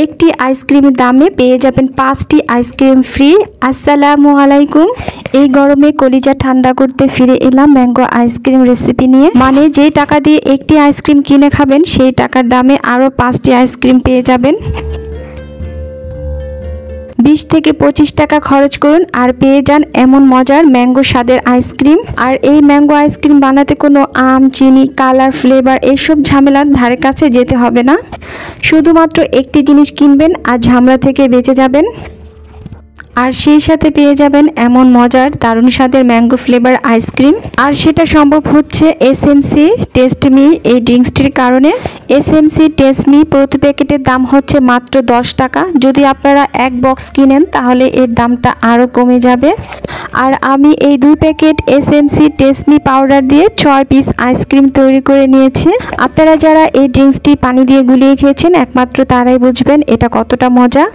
একটি আইসক্রিমের দামে পেয়ে যাবেন 5টি আইসক্রিম ফ্রি। আসসালামু আলাইকুম। এই গরমে কলিজা ঠান্ডা করতে ফিরে এলাম ম্যাঙ্গো আইসক্রিম রেসিপি নিয়ে। মানে যেই টাকা দিয়ে একটি আইসক্রিম কিনে খাবেন সেই টাকার দামে আরও 5টি আইসক্রিম পেয়ে যাবেন। 20 থেকে 25 টাকা খরচ করুন আর পেয়ে যান এমন মজার ম্যাঙ্গো স্বাদের আইসক্রিম। আর এই ম্যাঙ্গো আইসক্রিম বানাতে কোনো আম, চিনি, কালার, ফ্লেভার এসব ঝামেলার ধারে কাছে যেতে হবে না। শুধুমাত্র একটি জিনিস কিনবেন আর ঝামেলা থেকে বেঁচে যাবেন। আর সেই সাথে পেয়ে যাবেন এমন মজার দারুণ স্বাদের ম্যাঙ্গো ফ্লেভার আইসক্রিম। আর সেটা সম্ভব হচ্ছে এসএমসি টেস্ট মি এই ড্রিঙ্কসটির কারণে। এসএমসি টেস্ট মি প্রতি প্যাকেটের দাম হচ্ছে মাত্র 10 টাকা। যদি আপনারা এক বক্স কিনেন তাহলে এর দামটা আরও কমে যাবে। আর আমি এই 2 packet SMC test me powder দিয়ে 6 পিস আইসক্রিম তৈরি করে নিয়েছি। আপনারা যারা এই ড্রিঙ্কসটি পানি দিয়ে গুলিয়ে খেয়েছেন একমাত্র তারাই বুঝবেন এটা কতটা মজা।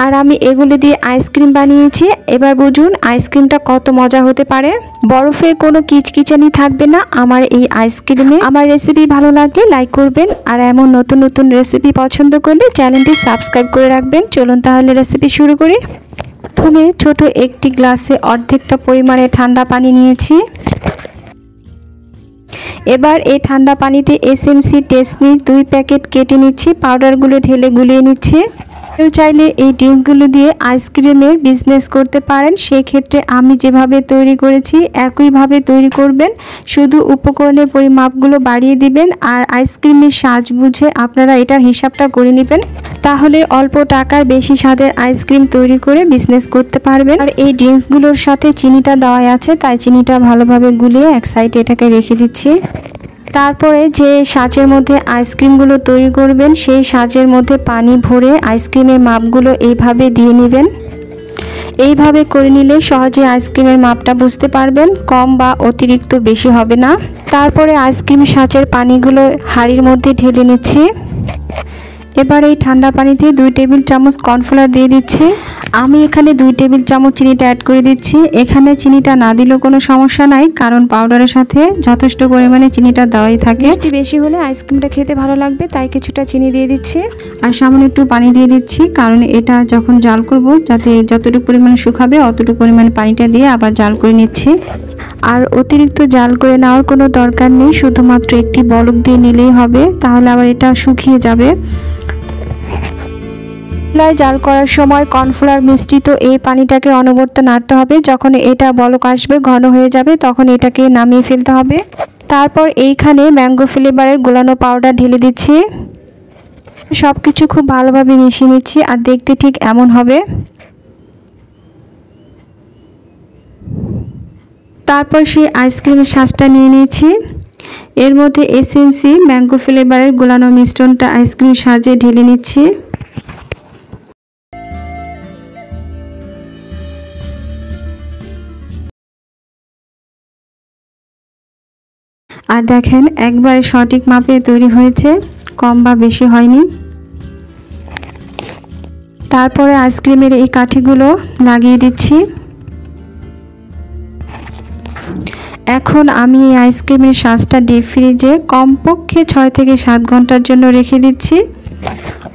আর আমি এগুলো দিয়ে আইসক্রিম বানিয়েছি। এবার বুঝুন আইসক্রিমটা কত মজা হতে পারে। বরফের কোনো কিচকিচানি থাকবে না আমার এই আইসক্রিমে। আমার রেসিপি ভালো লাগলে লাইক করবেন আর এমন নতুন নতুন রেসিপি পছন্দ করলে চ্যানেলটি সাবস্ক্রাইব করে রাখবেন। চলুন তাহলে রেসিপি শুরু করি। প্রথমে ছোট একটি গ্লাসে অর্ধেকটা পরিমাণে ঠান্ডা পানি নিয়েছি। এবার এই ঠান্ডা পানিতে এসএমসি টেস্ট মি 2 প্যাকেট কেটে নিচ্ছি। পাউডারগুলো ঢেলে গুলিয়ে নিচ্ছি। কেউ চাইলে এই ড্রিঙ্কসগুলো দিয়ে আইসক্রিমের বিজনেস করতে পারেন। সেক্ষেত্রে আমি যেভাবে তৈরি করেছি একইভাবে তৈরি করবেন। শুধু উপকরণের পরিমাপগুলো বাড়িয়ে দিবেন আর আইসক্রিমের সাজ বুঝে আপনারা এটার হিসাবটা করে নেবেন। তাহলে অল্প টাকার বেশি স্বাদের আইসক্রিম তৈরি করে বিজনেস করতে পারবেন। আর এই ড্রিঙ্কসগুলোর সাথে চিনিটা দেওয়া আছে, তাই চিনিটা ভালোভাবে গুলিয়ে এক সাইডে এটাকে রেখে দিচ্ছি। তারপরে যে সাজের মধ্যে আইসক্রিমগুলো তৈরি করবেন সেই সাজের মধ্যে পানি ভরে আইসক্রিমের মাপগুলো এইভাবে দিয়ে নেবেন। এইভাবে করে নিলে সহজে আইসক্রিমের মাপটা বুঝতে পারবেন, কম বা অতিরিক্ত বেশি হবে না। তারপরে আইসক্রিম সাজের পানিগুলো হাঁড়ির মধ্যে ঢেলে নিচ্ছি। এবার এই ঠান্ডা পানিতে 2 টেবিল চামচ কর্নফ্লাওয়ার দিয়ে দিচ্ছি। আমি এখানে 2 টেবিল চামচ চিনিটা অ্যাড করে দিচ্ছি। এখানে চিনিটা না দিলেও কোনো সমস্যা নাই, কারণ পাউডারের সাথে যথেষ্ট পরিমাণে চিনিটা দেওয়াই থাকে। মিষ্টি বেশি হলে আইসক্রিমটা খেতে ভালো লাগবে, তাই কিছুটা চিনি দিয়ে দিচ্ছি। আর সামান্য একটু পানি দিয়ে দিচ্ছি, কারণ এটা যখন জাল করব যাতে যতটুকু পরিমাণে শুকাবে অতটুকু পরিমাণে পানিটা দিয়ে আবার জাল করে নিচ্ছি। আর অতিরিক্ত জাল করে নেওয়ার কোনো দরকার নেই, শুধুমাত্র একটি বলক দিয়ে নিলেই হবে, তাহলে আবার এটা শুকিয়ে যাবে। জাল করার সময় কর্নফ্লাওয়ার মিশ্রিত এই পানিটাকে অনবরত নাড়তে হবে। যখন এটা বলক আসবে, ঘন হয়ে যাবে, তখন এটাকে নামিয়ে ফেলতে হবে। তারপর এইখানে ম্যাঙ্গো ফ্লেভারের গোলানো পাউডার ঢেলে দিচ্ছি। সব কিছু খুব ভালোভাবে মিশিয়ে নিচ্ছি আর দেখতে ঠিক এমন হবে। তারপর সেই আইসক্রিমের সাজটা নিয়ে নিয়েছি। এর মধ্যে এসএমসি ম্যাঙ্গো ফ্লেভারের গোলানো মিশ্রণটা আইসক্রিম সাজে ঢেলে নিচ্ছি। আর দেখেন একবারে সঠিক মাপে তৈরি হয়েছে, কম বা বেশি হয়নি। তারপরে আইসক্রিমের এই কাঠিগুলো লাগিয়ে দিচ্ছি। এখন আমি এই আইসক্রিমের সাজটা ডিপ ফ্রিজে কমপক্ষে 6 থেকে 7 ঘন্টার জন্য রেখে দিচ্ছি।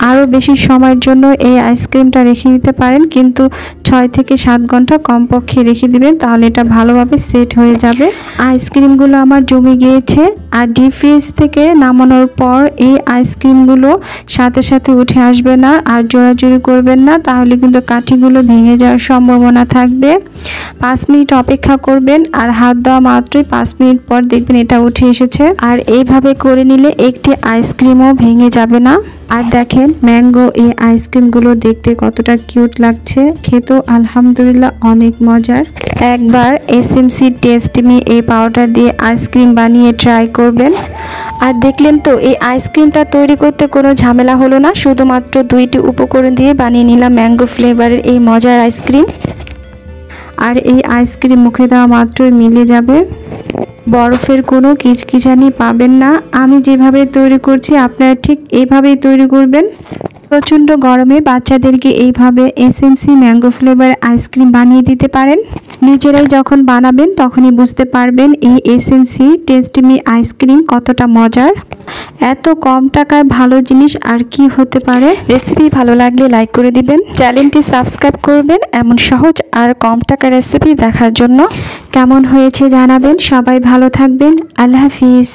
আরও বেশি সময়ের জন্য এই আইসক্রিমটা রেখে দিতে পারেন, কিন্তু 6 থেকে 7 ঘন্টা কমপক্ষে রেখে দিবেন, তাহলে এটা ভালোভাবে সেট হয়ে যাবে। আইসক্রিমগুলো আমার জমে গিয়েছে। আর ডিপ ফ্রিজ থেকে নামানোর পর এই আইসক্রিমগুলো সাথে সাথে উঠে আসবে না আর জোড়াজুড়ি করবেন না, তাহলে কিন্তু কাঠিগুলো ভেঙে যাওয়ার সম্ভাবনা থাকবে। 5 মিনিট অপেক্ষা করবেন আর হাত দেওয়া মাত্রই 5 মিনিট পর দেখবেন এটা উঠে এসেছে। আর এইভাবে করে নিলে একটি আইসক্রিমও ভেঙে যাবে না। আর দেখেন ম্যাঙ্গো এই আইসক্রিমগুলো দেখতে কতটা কিউট লাগছে, খেতেও আলহামদুলিল্লাহ অনেক মজার। একবার এসএমসি টেস্ট মি এই পাউডার দিয়ে আইসক্রিম বানিয়ে ট্রাই করবেন। আর দেখলেন তো এই আইসক্রিমটা তৈরি করতে কোনো ঝামেলা হলো না, শুধুমাত্র 2টি উপকরণ দিয়ে বানিয়ে নিলাম ম্যাঙ্গো ফ্লেভারের এই মজার আইসক্রিম। আর এই আইসক্রিম মুখে দেওয়া মাত্রই মিলে যাবে, বরফের কোনো কিচকিচানি পাবেন না। আমি যেভাবে তৈরি করছি আপনারা ঠিক এইভাবেই তৈরি করবেন। প্রচণ্ড গরমে বাচ্চাদেরকে এইভাবে এসএমসি ম্যাঙ্গো ফ্লেভার আইসক্রিম বানিয়ে দিতে পারেন। নিজেরাই যখন বানাবেন তখনই বুঝতে পারবেন এই এসএমসি টেস্টিমি আইসক্রিম কতটা মজার। এত কম টাকায় ভালো জিনিস আর কি হতে পারে। রেসিপি ভালো লাগলে লাইক করে দিবেন, চ্যানেলটি সাবস্ক্রাইব করবেন এমন সহজ আর কম টাকার রেসিপি দেখার জন্য। কেমন হয়েছে জানাবেন। সবাই ভালো থাকবেন। আল্লাহ হাফিজ।